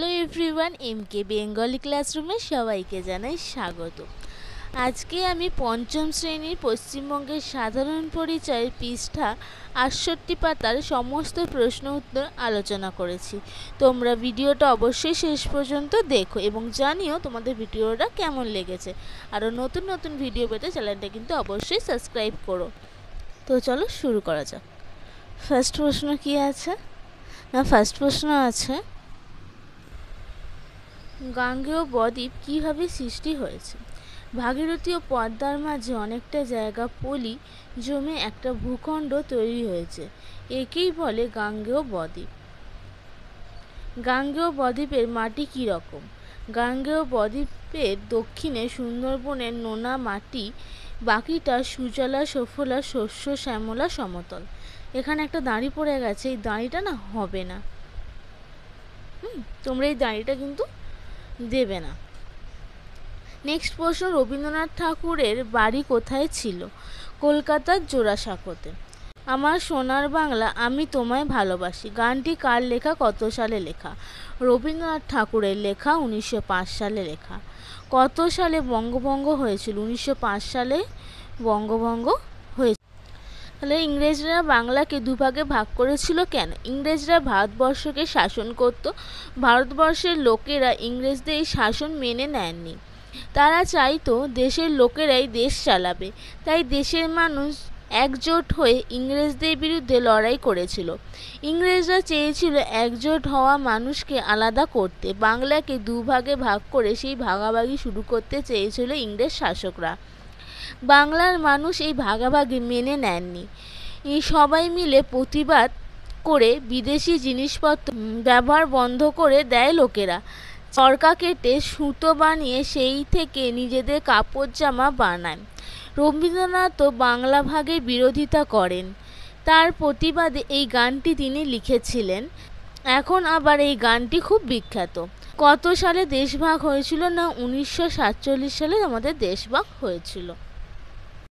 Hello everyone, এমকে Bengali ক্লাসরুমে সবাইকে জানাই স্বাগত। আজকে আমি পঞ্চম শ্রেণীর পশ্চিমবঙ্গের সাধারণ পরিচয়ের পৃষ্ঠা ৬৮ পাতার সমস্ত প্রশ্ন উত্তর আলোচনা করেছি। তোমরা ভিডিওটা অবশ্যই শেষ পর্যন্ত দেখো এবং জানিও তোমাদের ভিডিওটা কেমন লেগেছে। আরও নতুন নতুন ভিডিও পেতে চ্যানেলটা কিন্তু অবশ্যই সাবস্ক্রাইব করো। তো চলো শুরু করা যাক। ফার্স্ট প্রশ্ন কি আছে না, ফার্স্ট প্রশ্ন আছে গাঙ্গেয় বদ্বীপ কীভাবে সৃষ্টি হয়েছে। ভাগীরথী ও পদ্মার মাঝে অনেকটা জায়গা পলি জমে একটা ভূখণ্ড তৈরি হয়েছে, একেই বলে গাঙ্গেয় বদ্বীপ। গাঙ্গেয় বদ্বীপের মাটি কী রকম? গাঙ্গেয় বদ্বীপের দক্ষিণে সুন্দরবনের নোনা মাটি, বাকিটা সুজলা সুফলা শস্য শ্যামলা সমতল। এখানে একটা দাঁড়ি পড়ে গেছে, এই দাঁড়িটা না হবে না, তোমরা এই দাঁড়িটা কিন্তু দেবে না। নেক্সট প্রশ্ন, রবীন্দ্রনাথ ঠাকুরের বাড়ি কোথায় ছিল? কলকাতার জোড়াসাঁকোতে। আমার সোনার বাংলা আমি তোমায় ভালোবাসি গানটি কার লেখা, কত সালে লেখা? রবীন্দ্রনাথ ঠাকুরের লেখা, 1905 সালে লেখা। কত সালে বঙ্গভঙ্গ হয়েছিল? 1905 সালে বঙ্গভঙ্গ হয়েছিল। তাহলে ইংরেজরা বাংলাকে দুভাগে ভাগ করেছিল কেন? ইংরেজরা ভারতবর্ষকে শাসন করত, ভারতবর্ষের লোকেরা ইংরেজদের এই শাসন মেনে নেননি। তারা চাইতো দেশের লোকেরাই দেশ চালাবে, তাই দেশের মানুষ একজোট হয়ে ইংরেজদের বিরুদ্ধে লড়াই করেছিল। ইংরেজরা চেয়েছিল একজোট হওয়া মানুষকে আলাদা করতে, বাংলাকে দুভাগে ভাগ করে সেই ভাগাভাগি শুরু করতে চেয়েছিল ইংরেজ শাসকরা। বাংলার মানুষ এই ভাগাভাগি মেনে নেননি। সবাই মিলে প্রতিবাদ করে বিদেশি জিনিসপত্র ব্যবহার বন্ধ করে দেয় লোকেরা। চরকা কেটে সুতো বানিয়ে সেই থেকে নিজেদের কাপড় জামা বানায়। রবীন্দ্রনাথও বাংলা ভাগের বিরোধিতা করেন, তার প্রতিবাদে এই গানটি তিনি লিখেছিলেন। এখন আবার এই গানটি খুব বিখ্যাত। কত সালে দেশভাগ হয়েছিল না, 1947 সালে আমাদের দেশভাগ হয়েছিল।